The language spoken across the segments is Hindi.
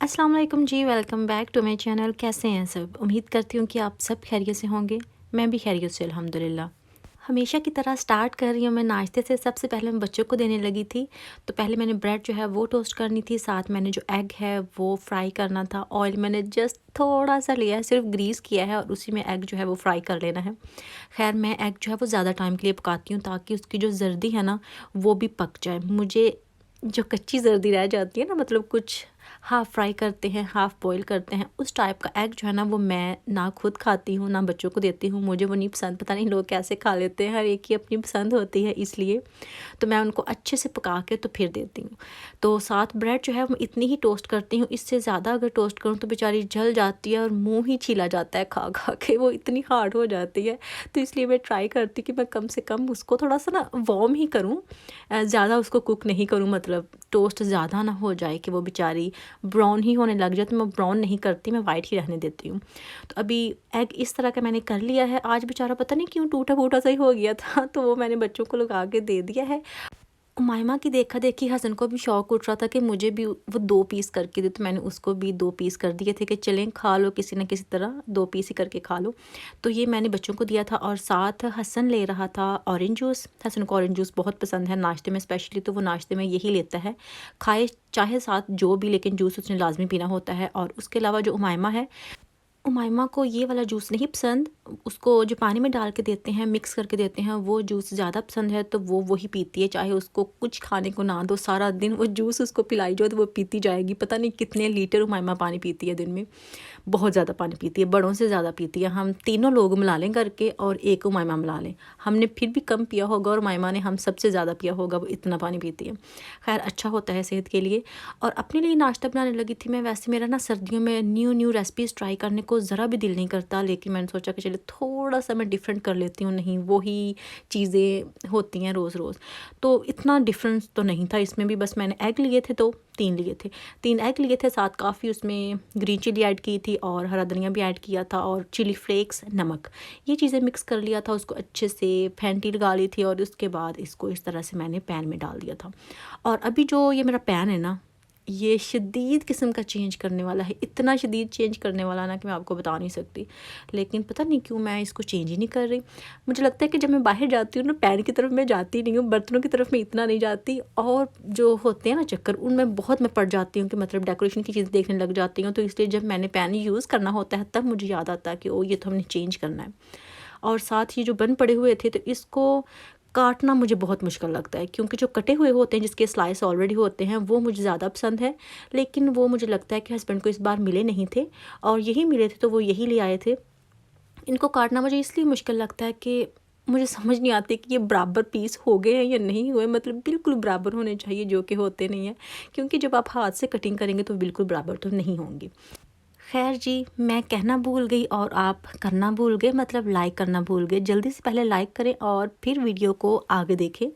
अस्सलाम वालेकुम जी, welcome back to my channel. कैसे हैं सब? उम्मीद करती हूँ कि आप सब खैरियत से होंगे। मैं भी खैरियत से अल्हम्दुलिल्लाह। हमेशा की तरह स्टार्ट कर रही हूँ मैं नाश्ते से। सबसे पहले मैं बच्चों को देने लगी थी, तो पहले मैंने ब्रेड जो है वो टोस्ट करनी थी, साथ मैंने जो एग है वो फ्राई करना था। ऑयल मैंने जस्ट थोड़ा सा लिया है, सिर्फ ग्रीस किया है और उसी में एग जो है वो फ्राई कर लेना है। खैर मैं एग जो है वो ज़्यादा टाइम के लिए पकाती हूँ ताकि उसकी जो जर्दी है ना वो भी पक जाए। मुझे जो कच्ची जर्दी रह जाती है ना, मतलब कुछ हाफ़ फ्राई करते हैं, हाफ़ बॉयल करते हैं, उस टाइप का एग जो है ना वो मैं ना खुद खाती हूँ ना बच्चों को देती हूँ। मुझे वो नहीं पसंद, पता नहीं लोग कैसे खा लेते हैं, हर एक की अपनी पसंद होती है इसलिए। तो मैं उनको अच्छे से पका के तो फिर देती हूँ। तो साथ ब्रेड जो है मैं इतनी ही टोस्ट करती हूँ, इससे ज़्यादा अगर टोस्ट करूँ तो बेचारी जल जाती है और मुँह ही छिला जाता है खा खा के, वो इतनी हार्ड हो जाती है। तो इसलिए मैं ट्राई करती हूँ कि मैं कम से कम उसको थोड़ा सा ना वार्म ही करूँ, ज़्यादा उसको कुक नहीं करूँ, मतलब टोस्ट ज़्यादा ना हो जाए कि वो बेचारी ब्राउन ही होने लग जाए। तो मैं ब्राउन नहीं करती, मैं वाइट ही रहने देती हूँ। तो अभी एग इस तरह का मैंने कर लिया है। आज बेचारा पता नहीं क्यों टूटा फूटा सा ही हो गया था, तो वो मैंने बच्चों को लगा के दे दिया है। उमाइमा की देखा देखी हसन को भी शौक उठ रहा था कि मुझे भी वो 2 पीस करके दे, तो मैंने उसको भी 2 पीस कर दिए थे कि चलें खा लो, किसी न किसी तरह 2 पीस ही करके खा लो। तो ये मैंने बच्चों को दिया था और साथ हसन ले रहा था ऑरेंज जूस। हसन को ऑरेंज जूस बहुत पसंद है नाश्ते में स्पेशली, तो वो नाश्ते में यही लेता है, खाए चाहे साथ जो भी, लेकिन जूस उसने लाजमी पीना होता है। और उसके अलावा जो उमाइमा है, उमाइमा को ये वाला जूस नहीं पसंद, उसको जो पानी में डाल के देते हैं, मिक्स करके देते हैं, वो जूस ज़्यादा पसंद है। तो वो वही पीती है, चाहे उसको कुछ खाने को ना दो, सारा दिन वो जूस उसको पिलाई जाओ तो वो पीती जाएगी। पता नहीं कितने लीटर उमाइमा पानी पीती है दिन में, बहुत ज़्यादा पानी पीती है, बड़ों से ज़्यादा पीती है। हम तीनों लोग मिला लें करके और एक उमाइमा मिला लें, हमने फिर भी कम पिया होगा और उमाइमा ने हम सबसे ज़्यादा पिया होगा, वो इतना पानी पीती है। खैर अच्छा होता है सेहत के लिए। और अपने लिए नाश्ता बनाने लगी थी मैं। वैसे मेरा ना सर्दियों में न्यू न्यू रेसिपीज़ ट्राई करने को ज़रा भी दिल नहीं करता, लेकिन मैंने सोचा कि चलो थोड़ा सा मैं डिफरेंट कर लेती हूँ। नहीं वही चीज़ें होती हैं रोज़ रोज़, तो इतना डिफरेंस तो नहीं था इसमें भी। बस मैंने एग लिए थे, तो 3 लिए थे, 3 एग लिए थे, साथ काफ़ी उसमें ग्रीन चिली ऐड की थी और हरा धनिया भी ऐड किया था और चिली फ्लेक्स, नमक, ये चीज़ें मिक्स कर लिया था। उसको अच्छे से फेंटी लगा ली थी और उसके बाद इसको इस तरह से मैंने पैन में डाल दिया था। और अभी जो ये मेरा पैन है ना, ये शदीद किस्म का चेंज करने वाला है, इतना शदीद चेंज करने वाला ना कि मैं आपको बता नहीं सकती। लेकिन पता नहीं क्यों मैं इसको चेंज ही नहीं कर रही। मुझे लगता है कि जब मैं बाहर जाती हूँ ना, पैन की तरफ मैं जाती नहीं हूँ, बर्तनों की तरफ मैं इतना नहीं जाती। और जो होते हैं ना चक्कर, उनमें बहुत मैं पड़ जाती हूँ कि मतलब डेकोरेशन की चीज़ें देखने लग जाती हूँ। तो इसलिए जब मैंने पैन यूज़ करना होता है तब मुझे याद आता है कि ओ ये तो हमने चेंज करना है। और साथ ही जो बन पड़े हुए थे, तो इसको काटना मुझे बहुत मुश्किल लगता है, क्योंकि जो कटे हुए होते हैं जिसके स्लाइस ऑलरेडी होते हैं वो मुझे ज़्यादा पसंद है। लेकिन वो मुझे लगता है कि हस्बैंड को इस बार मिले नहीं थे, और यही मिले थे तो वो यही ले आए थे। इनको काटना मुझे इसलिए मुश्किल लगता है कि मुझे समझ नहीं आती कि ये बराबर पीस हो गए हैं या नहीं हुए, मतलब बिल्कुल बराबर होने चाहिए, जो कि होते नहीं हैं। क्योंकि जब आप हाथ से कटिंग करेंगे तो बिल्कुल बराबर तो नहीं होंगी। खैर जी, मैं कहना भूल गई और आप करना भूल गए, मतलब लाइक करना भूल गए। जल्दी से पहले लाइक करें और फिर वीडियो को आगे देखें।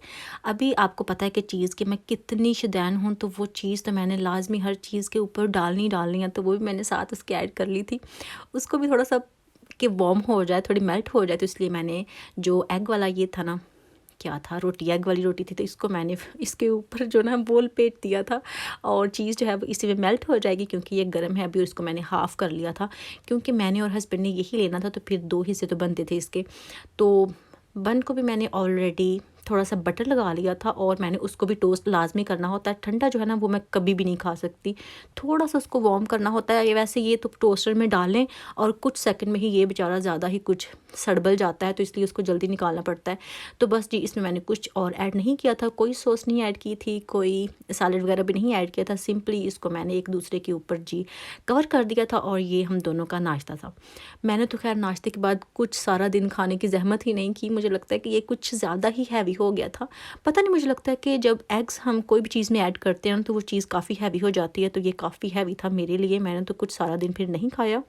अभी आपको पता है कि चीज़ कि मैं कितनी शुदैन हूँ, तो वो चीज़ तो मैंने लाजमी हर चीज़ के ऊपर डालनी है, तो वो भी मैंने साथ उसके ऐड कर ली थी। उसको भी थोड़ा सा कि वार्म हो जाए, थोड़ी मेल्ट हो जाए, तो इसलिए मैंने जो एग वाला ये था ना, क्या था, रोटी, एग वाली रोटी थी, तो इसको मैंने इसके ऊपर जो ना बोल पेट दिया था। और चीज़ जो है वो इसी में मेल्ट हो जाएगी, क्योंकि ये गर्म है अभी। और इसको मैंने हाफ़ कर लिया था, क्योंकि मैंने और हस्बैंड ने यही लेना था, तो फिर 2 हिस्से तो बनते थे इसके। तो बन को भी मैंने ऑलरेडी थोड़ा सा बटर लगा लिया था, और मैंने उसको भी टोस्ट लाजमी करना होता है। ठंडा जो है ना वो मैं कभी भी नहीं खा सकती, थोड़ा सा उसको वार्म करना होता है। ये वैसे ये तो टोस्टर में डालें और कुछ सेकंड में ही ये बेचारा ज़्यादा ही कुछ सड़बल जाता है, तो इसलिए उसको जल्दी निकालना पड़ता है। तो बस जी, इसमें मैंने कुछ और ऐड नहीं किया था, कोई सॉस नहीं ऐड की थी, कोई सैलड वगैरह भी नहीं ऐड किया था। सिंपली इसको मैंने एक दूसरे के ऊपर जी कवर कर दिया था, और ये हम दोनों का नाश्ता था। मैंने तो खैर नाश्ते के बाद कुछ सारा दिन खाने की जहमत ही नहीं की। मुझे लगता है कि ये कुछ ज़्यादा ही हैवी हो गया था। पता नहीं, मुझे लगता है कि जब एग्स हम कोई भी चीज़ में ऐड करते हैं तो वो चीज़ काफ़ी हैवी हो जाती है, तो ये काफ़ी हैवी था मेरे लिए। मैंने तो कुछ सारा दिन फिर नहीं खाया।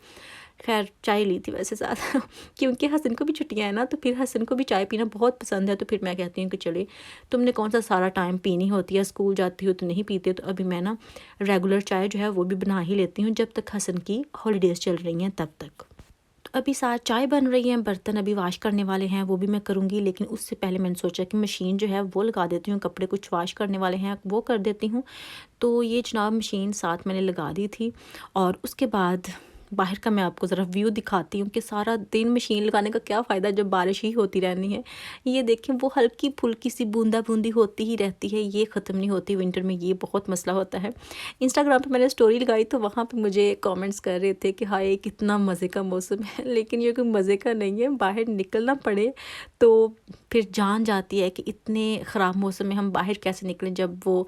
खैर चाय ली थी वैसे साथ क्योंकि हसन को भी छुट्टियाँ हैं ना, तो फिर हसन को भी चाय पीना बहुत पसंद है। तो फिर मैं कहती हूँ कि चले, तुमने कौन सा सारा टाइम पीनी होती है, स्कूल जाती हो तो नहीं पीते, तो अभी मैं ना रेगुलर चाय जो है वो भी बना ही लेती हूँ, जब तक हसन की हॉलीडेज़ चल रही हैं तब तक। अभी साथ चाय बन रही है, बर्तन अभी वॉश करने वाले हैं, वो भी मैं करूँगी। लेकिन उससे पहले मैंने सोचा कि मशीन जो है वो लगा देती हूँ, कपड़े कुछ वॉश करने वाले हैं वो कर देती हूँ। तो ये जनाब मशीन साथ मैंने लगा दी थी। और उसके बाद बाहर का मैं आपको ज़रा व्यू दिखाती हूँ कि सारा दिन मशीन लगाने का क्या फ़ायदा जब बारिश ही होती रहनी है। ये देखें, वो हल्की फुल्की सी बूंदा बूंदी होती ही रहती है, ये ख़त्म नहीं होती। विंटर में ये बहुत मसला होता है। इंस्टाग्राम पे मैंने स्टोरी लगाई तो वहाँ पे मुझे कमेंट्स कर रहे थे कि हाय कितना मज़े का मौसम है, लेकिन ये कोई मज़े का नहीं है। बाहर निकलना पड़े तो फिर जान जाती है कि इतने ख़राब मौसम में हम बाहर कैसे निकलें, जब वो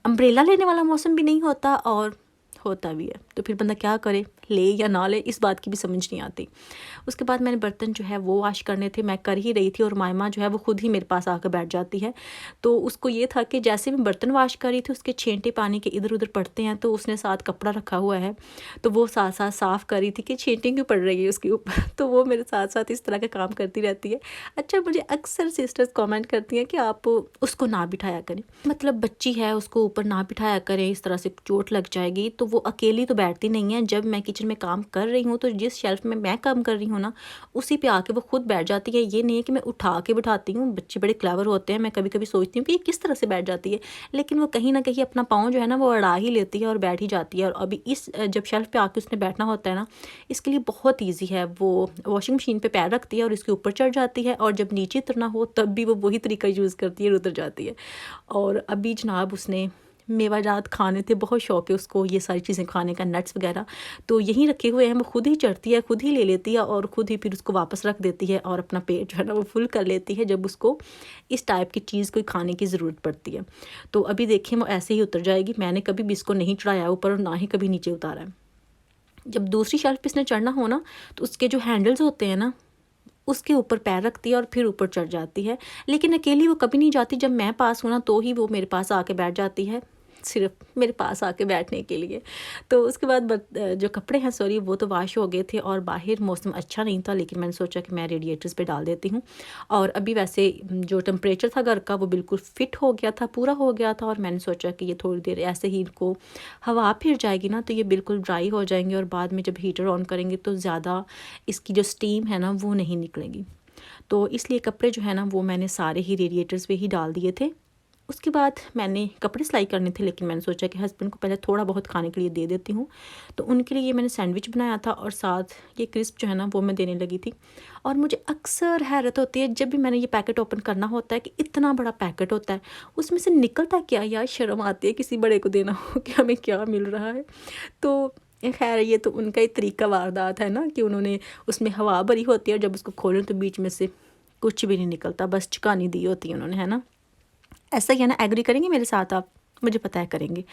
अम्ब्रेला लेने वाला मौसम भी नहीं होता और होता भी है। तो फिर बंदा क्या करे, ले या ना ले, इस बात की भी समझ नहीं आती। उसके बाद मैंने बर्तन जो है वो वॉश करने थे, मैं कर ही रही थी और मायमा जो है वो खुद ही मेरे पास आकर बैठ जाती है। तो उसको ये था कि जैसे मैं बर्तन वॉश कर रही थी उसके छींटे पानी के इधर उधर पड़ते हैं, तो उसने साथ कपड़ा रखा हुआ है तो वो साथ साथ साफ़ कर रही थी कि छींटे क्यों पड़ रही है उसके ऊपर। तो वो मेरे साथ साथ इस तरह का काम करती रहती है। अच्छा, मुझे अक्सर सिस्टर्स कमेंट करती हैं कि आप उसको ना बिठाया करें, मतलब बच्ची है उसको ऊपर ना बिठाया करें, इस तरह से चोट लग जाएगी। तो वो अकेली तो बैठती नहीं है, जब मैं किचन में काम कर रही हूँ तो जिस शेल्फ में मैं काम कर रही हूँ ना उसी पे आके वो खुद बैठ जाती है। ये नहीं है कि मैं उठा के बिठाती हूँ, बच्चे बड़े क्लेवर होते हैं। मैं कभी कभी सोचती हूँ कि ये किस तरह से बैठ जाती है, लेकिन वो कहीं ना कहीं अपना पाँव जो है ना वो अड़ा ही लेती है और बैठ ही जाती है। और अभी इस जब शेल्फ पे आके उसने बैठना होता है ना, इसके लिए बहुत ईजी है। वो वॉशिंग मशीन पे पैर रखती है और इसके ऊपर चढ़ जाती है, और जब नीचे उतरना हो तब भी वो वही तरीका यूज़ करती है और उतर जाती है। और अभी जनाब उसने मेवाजात खाने थे, बहुत शौक है उसको ये सारी चीज़ें खाने का, नट्स वगैरह। तो यहीं रखे हुए हैं, वो खुद ही चढ़ती है, खुद ही ले लेती है और खुद ही फिर उसको वापस रख देती है और अपना पेट जो है ना वो फुल कर लेती है जब उसको इस टाइप की चीज़ कोई खाने की ज़रूरत पड़ती है। तो अभी देखिए वो ऐसे ही उतर जाएगी। मैंने कभी भी इसको नहीं चढ़ाया ऊपर और ना ही कभी नीचे उतारा है। जब दूसरी शेल्फ पे इसने चढ़ना हो ना तो उसके जो हैंडल्स होते हैं ना उसके ऊपर पैर रखती है और फिर ऊपर चढ़ जाती है। लेकिन अकेली वो कभी नहीं जाती, जब मैं पास हूँ ना तो ही वो मेरे पास आके बैठ जाती है, सिर्फ मेरे पास आके बैठने के लिए। तो उसके बाद जो कपड़े हैं सॉरी वो तो वॉश हो गए थे और बाहर मौसम अच्छा नहीं था, लेकिन मैंने सोचा कि मैं रेडिएटर्स पे डाल देती हूँ। और अभी वैसे जो टेम्परेचर था घर का वो बिल्कुल फिट हो गया था, पूरा हो गया था। और मैंने सोचा कि ये थोड़ी देर ऐसे ही इनको हवा फिर जाएगी ना तो ये बिल्कुल ड्राई हो जाएंगे, और बाद में जब हीटर ऑन करेंगे तो ज़्यादा इसकी जो स्टीम है ना वो नहीं निकलेगी। तो इसलिए कपड़े जो है ना वो मैंने सारे ही रेडिएटर्स पे ही डाल दिए थे। उसके बाद मैंने कपड़े सिलाई करने थे, लेकिन मैंने सोचा कि हस्बैंड को पहले थोड़ा बहुत खाने के लिए दे देती हूँ। तो उनके लिए मैंने सैंडविच बनाया था और साथ ये क्रिस्प जो है ना वो मैं देने लगी थी। और मुझे अक्सर हैरत होती है जब भी मैंने ये पैकेट ओपन करना होता है कि इतना बड़ा पैकेट होता है, उसमें से निकलता क्या यार, शर्म आती है किसी बड़े को देना हो कि हमें क्या मिल रहा है। तो खैर ये तो उनका ही तरीका वारदात है ना कि उन्होंने उसमें हवा भरी होती है और जब उसको खोलें तो बीच में से कुछ भी नहीं निकलता, बस चुकानी दी होती है उन्होंने, है ना। ऐसा ही है ना, एग्री करेंगे मेरे साथ आप, मुझे पता है करेंगे।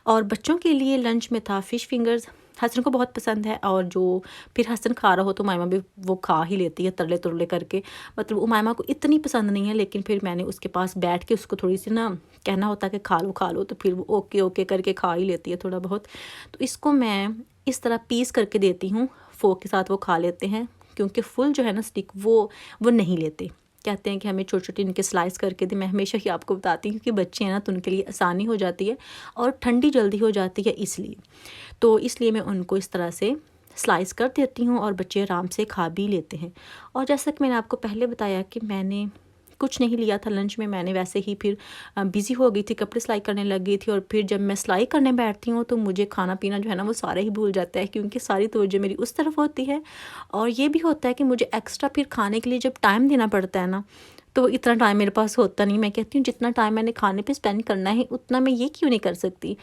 और बच्चों के लिए लंच में था फ़िश फिंगर्स, हसन को बहुत पसंद है। और जो फिर हसन खा रहा हो तो उमायमा भी वो खा ही लेती है तरले तुरले करके। मतलब उमायमा को इतनी पसंद नहीं है, लेकिन फिर मैंने उसके पास बैठ के उसको थोड़ी सी ना कहना होता है कि खा लो, तो फिर वो ओके ओके करके खा ही लेती है थोड़ा बहुत। तो इसको मैं इस तरह पीस करके देती हूँ, फोक के साथ वो खा लेते हैं, क्योंकि फुल जो है ना स्टिक वो नहीं लेते। कहते हैं कि हमें छोटे छोटे इनके स्लाइस करके दें। मैं हमेशा ही आपको बताती हूँ कि बच्चे हैं ना तो उनके लिए आसानी हो जाती है और ठंडी जल्दी हो जाती है, इसलिए मैं उनको इस तरह से स्लाइस कर देती हूँ और बच्चे आराम से खा भी लेते हैं। और जैसा कि मैंने आपको पहले बताया कि मैंने कुछ नहीं लिया था लंच में, मैंने वैसे ही फिर बिज़ी हो गई थी, कपड़े सिलाई करने लग गई थी। और फिर जब मैं सिलाई करने बैठती हूँ तो मुझे खाना पीना जो है ना वो सारा ही भूल जाता है, क्योंकि सारी तवज्जो मेरी उस तरफ होती है। और ये भी होता है कि मुझे एक्स्ट्रा फिर खाने के लिए जब टाइम देना पड़ता है ना तो इतना टाइम मेरे पास होता नहीं। मैं कहती हूँ जितना टाइम मैंने खाने पे स्पेंड करना है उतना मैं ये क्यों नहीं कर सकती,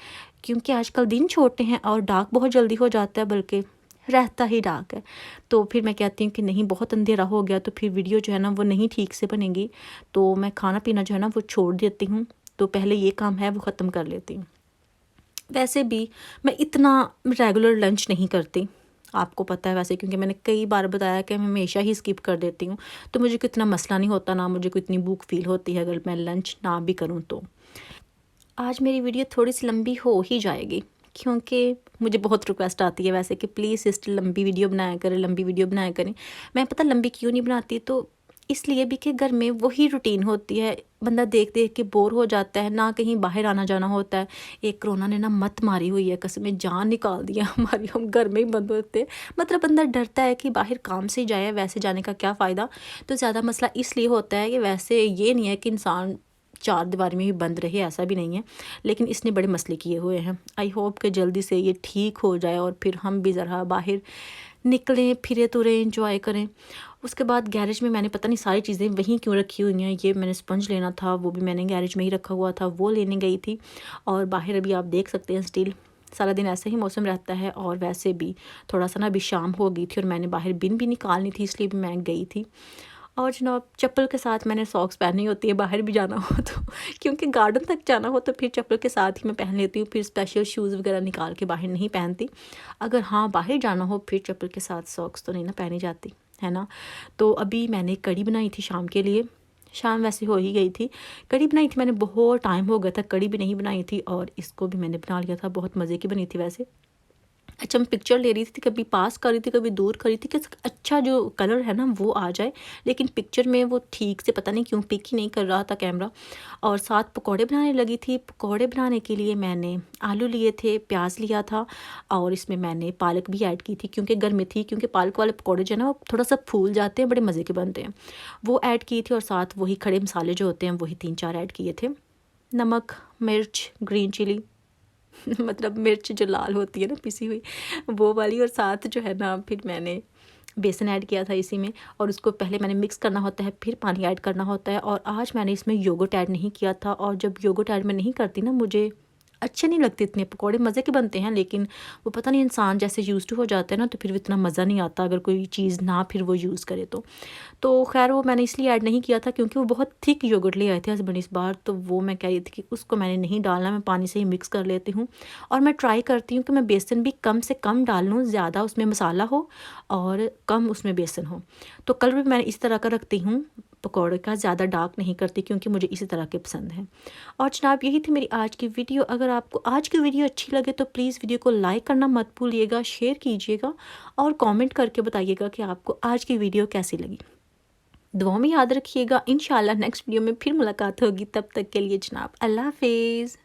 क्योंकि आजकल दिन छोटे हैं और डार्क बहुत जल्दी हो जाता है, बल्कि रहता ही डार्क है। तो फिर मैं कहती हूँ कि नहीं, बहुत अंधेरा हो गया तो फिर वीडियो जो है ना वो नहीं ठीक से बनेगी, तो मैं खाना पीना जो है ना वो छोड़ देती हूँ। तो पहले ये काम है वो ख़त्म कर लेती हूँ। वैसे भी मैं इतना रेगुलर लंच नहीं करती, आपको पता है वैसे, क्योंकि मैंने कई बार बताया कि मैं हमेशा ही स्किप कर देती हूँ। तो मुझे कोई इतना मसला नहीं होता, ना मुझे कोई इतनी भूख फील होती है अगर मैं लंच ना भी करूँ तो। आज मेरी वीडियो थोड़ी सी लंबी हो ही जाएगी, क्योंकि मुझे बहुत रिक्वेस्ट आती है वैसे कि प्लीज़ सिस्टर लंबी वीडियो बनाया करें, लंबी वीडियो बनाया करें। मैं पता लंबी क्यों नहीं बनाती, तो इसलिए भी कि घर में वही रूटीन होती है, बंदा देख देख के बोर हो जाता है, ना कहीं बाहर आना जाना होता है। एक कोरोना ने ना मत मारी हुई है, कसम में जान निकाल दिया हमारी, हम घर में ही बंद होते हैं। मतलब बंदा डरता है कि बाहर काम से ही जाए, वैसे जाने का क्या फ़ायदा। तो ज़्यादा मसला इसलिए होता है कि वैसे ये नहीं है कि इंसान चार दीवारी में ही बंद रहे, ऐसा भी नहीं है, लेकिन इसने बड़े मसले किए हुए हैं। आई होप कि जल्दी से ये ठीक हो जाए और फिर हम भी ज़रा बाहर निकलें, फिरे तुरे, इंजॉय करें। उसके बाद गैरेज में मैंने पता नहीं सारी चीज़ें वहीं क्यों रखी हुई हैं। ये मैंने स्पंज लेना था, वो भी मैंने गैरेज में ही रखा हुआ था, वो लेने गई थी। और बाहर अभी आप देख सकते हैं स्टिल सारा दिन ऐसे ही मौसम रहता है। और वैसे भी थोड़ा सा ना अभी शाम हो गई थी और मैंने बाहर बिन भी निकालनी थी, इसलिए भी मैं गई थी। और जनाब चप्पल के साथ मैंने सॉक्स पहनी होती है बाहर भी जाना हो तो, क्योंकि गार्डन तक जाना हो तो फिर चप्पल के साथ ही मैं पहन लेती हूँ, फिर स्पेशल शूज़ वगैरह निकाल के बाहर नहीं पहनती। अगर हाँ बाहर जाना हो फिर चप्पल के साथ सॉक्स तो नहीं ना पहनी जाती, है ना। तो अभी मैंने कड़ी बनाई थी शाम के लिए, शाम वैसे हो ही गई थी। कड़ी बनाई थी मैंने, बहुत टाइम हो गया था कड़ी भी नहीं बनाई थी, और इसको भी मैंने बना लिया था, बहुत मज़े की बनी थी वैसे। अच्छा मैं पिक्चर ले रही थी, कभी पास कर रही थी कभी दूर कर रही थी कि अच्छा जो कलर है ना वो आ जाए, लेकिन पिक्चर में वो ठीक से पता नहीं क्यों पिक ही नहीं कर रहा था कैमरा। और साथ पकौड़े बनाने लगी थी। पकौड़े बनाने के लिए मैंने आलू लिए थे, प्याज लिया था, और इसमें मैंने पालक भी ऐड की थी क्योंकि गर्मी थी, क्योंकि पालक वाले पकौड़े जो है ना वो थोड़ा सा फूल जाते हैं, बड़े मज़े के बनते हैं। वो ऐड की थी, और साथ वही खड़े मसाले जो होते हैं वही 3-4 ऐड किए थे। नमक, मिर्च, ग्रीन चिली मतलब मिर्च जो लाल होती है ना पिसी हुई, वो वाली। और साथ जो है ना फिर मैंने बेसन ऐड किया था इसी में, और उसको पहले मैंने मिक्स करना होता है, फिर पानी ऐड करना होता है। और आज मैंने इसमें योगर्ट ऐड नहीं किया था, और जब योगर्ट ऐड मैं नहीं करती ना, मुझे अच्छे नहीं लगते इतने। पकौड़े मज़े के बनते हैं, लेकिन वो पता नहीं इंसान जैसे यूज़ टू हो जाता है ना, तो फिर इतना मज़ा नहीं आता अगर कोई चीज़ ना फिर वो यूज़ करे तो खैर वो मैंने इसलिए ऐड नहीं किया था क्योंकि वो बहुत थिक योगर्ट ले आए थे हस्बैंड इस बार, तो वो मैं कह रही थी कि उसको मैंने नहीं डालना, मैं पानी से ही मिक्स कर लेती हूँ। और मैं ट्राई करती हूँ कि मैं बेसन भी कम से कम डाल लूँ, ज़्यादा उसमें मसाला हो और कम उसमें बेसन हो। तो कलर भी मैं इस तरह का रखती हूँ, पकौड़े का ज़्यादा डार्क नहीं करती क्योंकि मुझे इसी तरह के पसंद हैं। और जनाब यही थी मेरी आज की वीडियो। अगर आपको आज की वीडियो अच्छी लगे तो प्लीज़ वीडियो को लाइक करना मत भूलिएगा, शेयर कीजिएगा और कमेंट करके बताइएगा कि आपको आज की वीडियो कैसी लगी। दुआ में याद रखिएगा। इंशाल्लाह नेक्स्ट वीडियो में फिर मुलाकात होगी, तब तक के लिए जनाब अल्लाह हाफिज़।